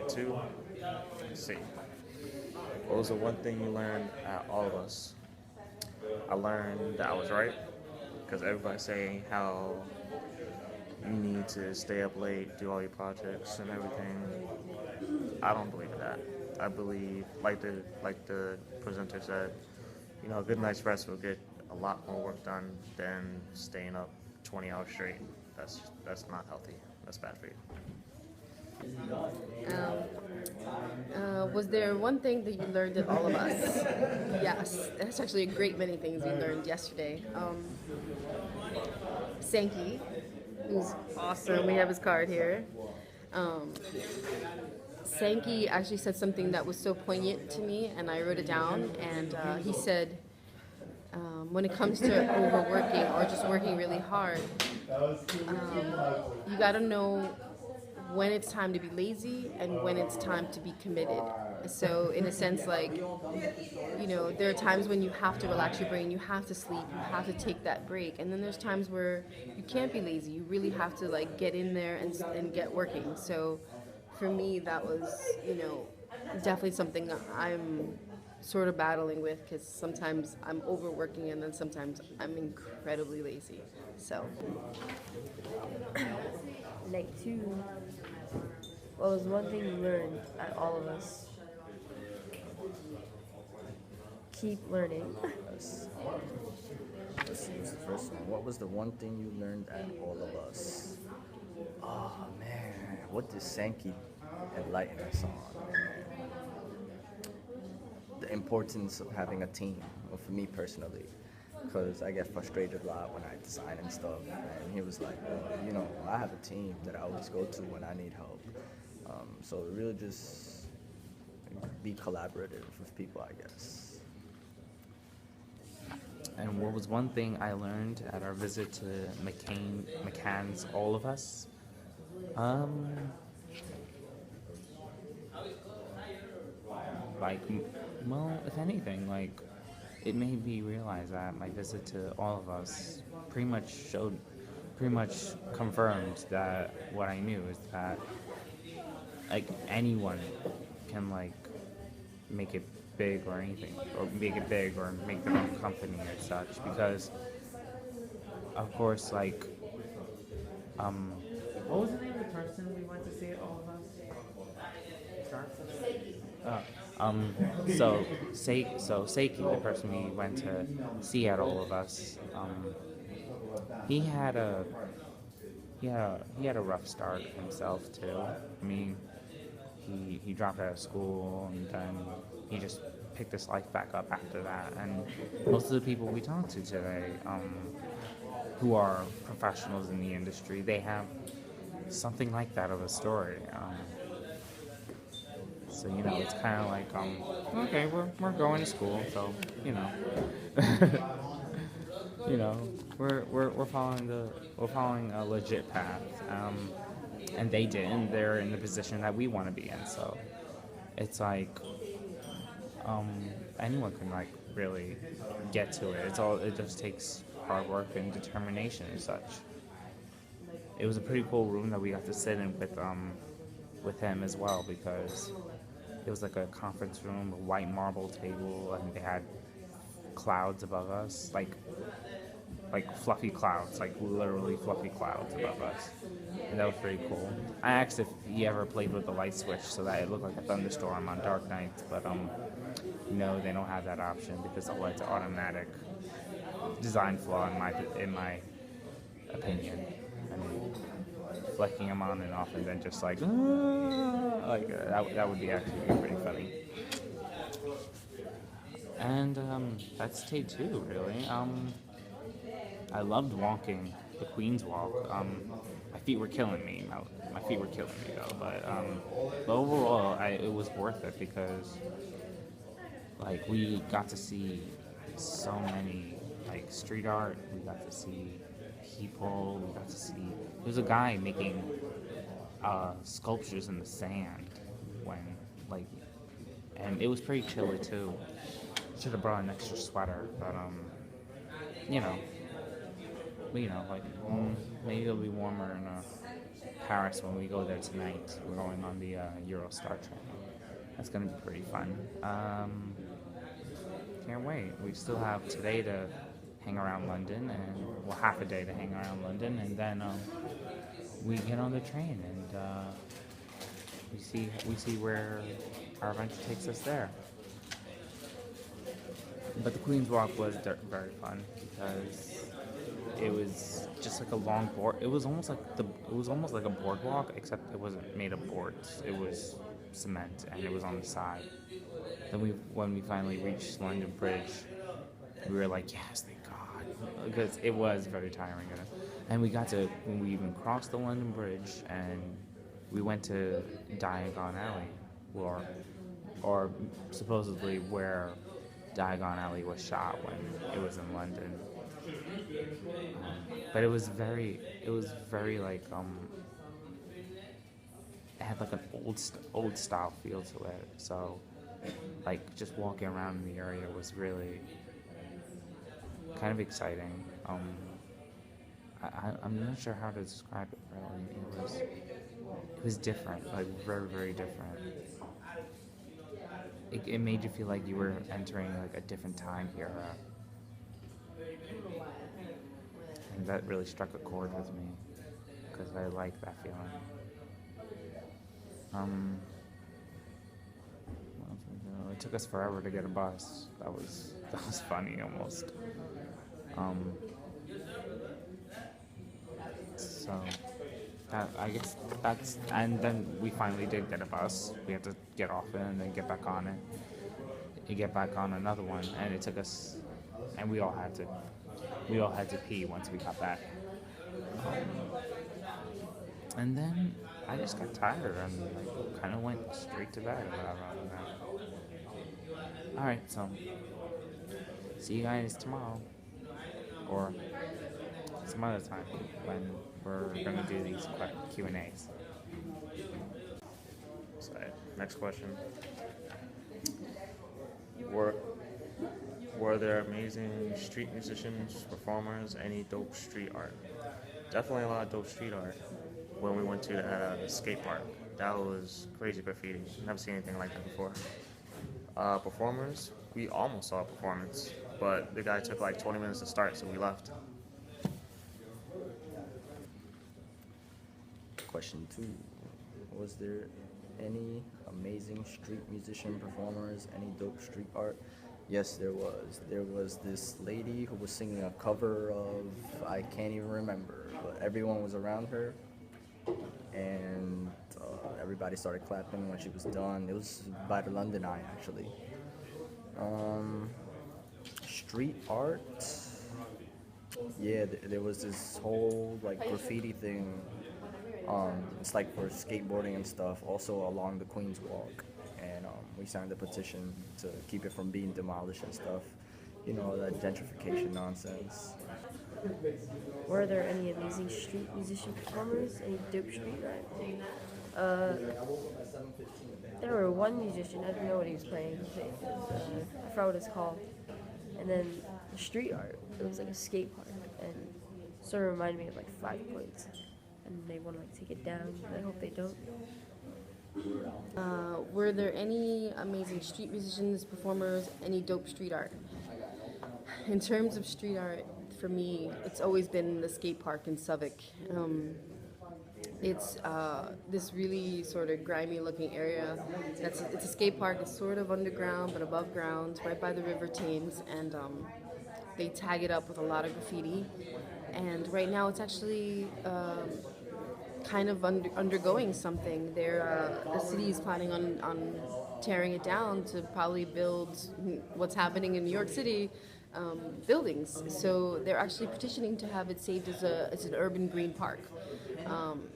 two. Let's see. What was the one thing you learned at all of us? I learned that I was right because everybody's saying how you need to stay up late, do all your projects and everything. I don't believe in that. I believe, like the presenter said, a good night's rest will get a lot more work done than staying up 20 hours straight. That's not healthy. That's bad for you. Was there one thing that you learned at all of us? Yes, that's actually a great many things we learned yesterday. Sankey, who's awesome. We have his card here. Um, Sankey actually said something that was so poignant to me, and I wrote it down. And he said, when it comes to overworking or just working really hard, you got to know when it's time to be lazy and when it's time to be committed. So, in a sense, like, there are times when you have to relax your brain, you have to sleep, you have to take that break. And then there's times where you can't be lazy. You really have to, like, get in there and get working. So, for me, that was, definitely something that I'm sort of battling with because sometimes I'm overworking and then sometimes I'm incredibly lazy. So, Like two, what was one thing you learned at all of us? Keep learning. Yes. Let's see, what's the first one? What was the one thing you learned at all of us? Oh man, what did Sankey enlighten us on? The importance of having a team, well, for me personally, because I get frustrated a lot when I design and stuff. And he was like, well, I have a team that I always go to when I need help. So really just be collaborative with people, I guess. And what was one thing I learned at our visit to McCann's All of Us? Um, like, well, if anything, like, it made me realize that my visit to All of Us pretty much confirmed that what I knew is that, like, anyone can, like, make it big or anything, or make it big or make their own company or such, because of course, like, what was the name of the person we went to see at All of Us? Starts with so Seiki, the person we went to see at All of Us, he had a he had a rough start himself too. I mean, he dropped out of school and then he just picked his life back up after that. And most of the people we talked to today, who are professionals in the industry, they have something like that of a story. So it's kind of like, okay, we're going to school, so we're following a legit path, and they didn't. They're in the position that we want to be in. So it's like, anyone can, like, really get to it. It just takes hard work and determination and such. It was a pretty cool room that we got to sit in with him as well, because it was like a conference room, a white marble table, and they had clouds above us, like fluffy clouds, like literally fluffy clouds above us. And that was pretty cool. I asked if he ever played with the light switch so that it looked like a thunderstorm on dark nights, but no, they don't have that option because the light's are automatic. Design flaw in my opinion. I mean, flicking them on and off and then just like, that would be actually pretty funny. And that's day two, really. I loved walking the Queen's Walk. My feet were killing me. My feet were killing me though. But overall, it was worth it because, like, we got to see so many, like, street art. We got to see people. We got to see. There's a guy making sculptures in the sand when, like, and it was pretty chilly too. Should have brought an extra sweater, but you know, you know, like maybe it'll be warmer in Paris when we go there tonight. We're going on the Eurostar train. That's gonna be pretty fun. Can't wait. We still have today to hang around London, and well, half a day to hang around London, and then we get on the train and we see where our adventure takes us there. But the Queen's Walk was very fun because it was just like a long board. It was almost like a boardwalk, except it wasn't made of boards. It was cement, and it was on the side. Then when we finally reached London Bridge, we were like, yes, thank God, because it was very tiring. And when we even crossed the London Bridge, and we went to Diagon Alley, or supposedly where Diagon Alley was shot when it was in London. But it was very like it had like an old style feel to it. So like just walking around in the area was really kind of exciting. I'm not sure how to describe it really. It was different, like very, very different. It made you feel like you were entering like a different time era. And that really struck a chord with me because I like that feeling. What else we do? It took us forever to get a bus. That was funny almost. So I guess and then we finally did get a bus. We had to get off it and then get back on it. You get back on another one, and it took us, and we all had to pee once we got back. And then I just got tired and like kind of went straight to bed. All right, so see you guys tomorrow, or some other time when we're gonna do these Q&As. So, next question. Were there amazing street musicians, performers, any dope street art? Definitely a lot of dope street art. When we went to the skate park, that was crazy graffiti. Never seen anything like that before. Performers, we almost saw a performance, but the guy took like 20 minutes to start, so we left. Question 2. Was there any amazing street musician performers, any dope street art? Yes, there was. There was this lady who was singing a cover of, I can't even remember, but everyone was around her, and everybody started clapping when she was done. It was by the London Eye, actually. Street art, yeah, there was this whole like graffiti thing. It's like for skateboarding and stuff, also along the Queen's Walk, and we signed a petition to keep it from being demolished and stuff. You know, that gentrification nonsense. Were there any amazing street musician performers? Any dope street art? There were one musician, I didn't know what he was playing. I forgot what it's called. And then the street art, it was like a skate park, and sort of reminded me of like 5 Points. And they want to like take it down, but I hope they don't. Were there any amazing street musicians, performers, any dope street art? In terms of street art, for me, it's always been the skate park in Southwark. It's this really sort of grimy looking area. It's a skate park. It's sort of underground but above ground, right by the River Thames, and they tag it up with a lot of graffiti. And right now, it's actually kind of undergoing something. The city is planning on tearing it down to probably build what's happening in New York City. Buildings, so they're actually petitioning to have it saved as an urban green park.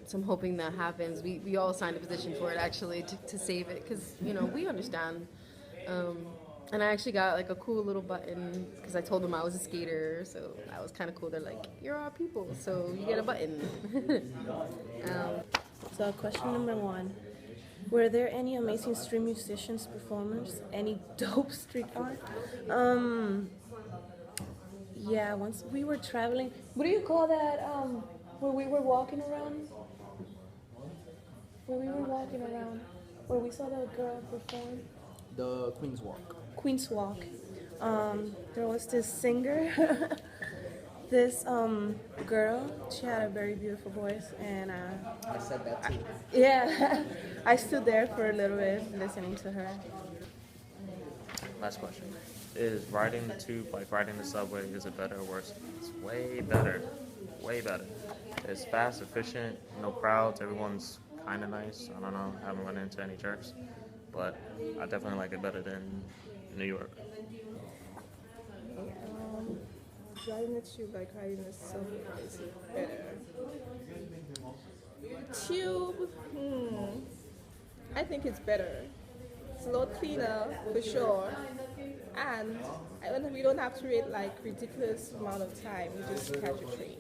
So I'm hoping that happens. We all signed a petition for it actually to save it, because we understand. And I actually got like a cool little button because I told them I was a skater, so that was kind of cool. They're like, "You're our people, so you get a button." So question number 1. Were there any amazing street musicians, performers, any dope street art? Yeah, once we were traveling. What do you call that? Where we were walking around? Where we were walking around? Where we saw the girl perform? The Queen's Walk. Queen's Walk. There was this singer, this girl. She had a very beautiful voice, and I said that too. yeah, I stood there for a little bit listening to her. Last question. Is riding the tube, like riding the subway, is it better or worse? It's way better. Way better. It's fast, efficient, no crowds, everyone's kind of nice. I don't know, I haven't run into any jerks. But I definitely like it better than New York. Driving the tube like riding the subway is better. Tube, I think it's better. It's a lot cleaner for sure, and we don't have to wait like ridiculous amount of time. We just catch a train.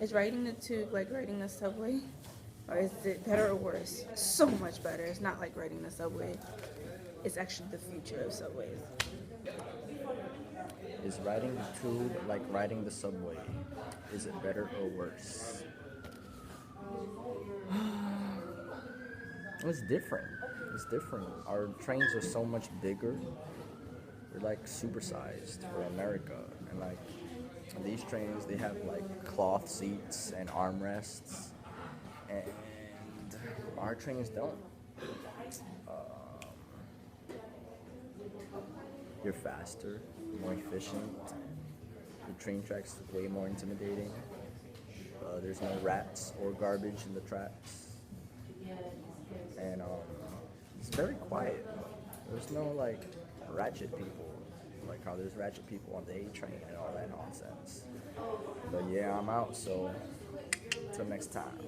Is riding the tube like riding the subway? Or is it better or worse? So much better. It's not like riding the subway. It's actually the future of subways. Is riding the tube like riding the subway? Is it better or worse? It's different. It's different. Our trains are so much bigger. They're like supersized for America. And like these trains, they have like cloth seats and armrests. And our trains don't. You're faster, more efficient. The train tracks look way more intimidating. There's no rats or garbage in the tracks. And it's very quiet. There's no like ratchet people, like how there's ratchet people on the A train and all that nonsense. But yeah, I'm out, so until next time.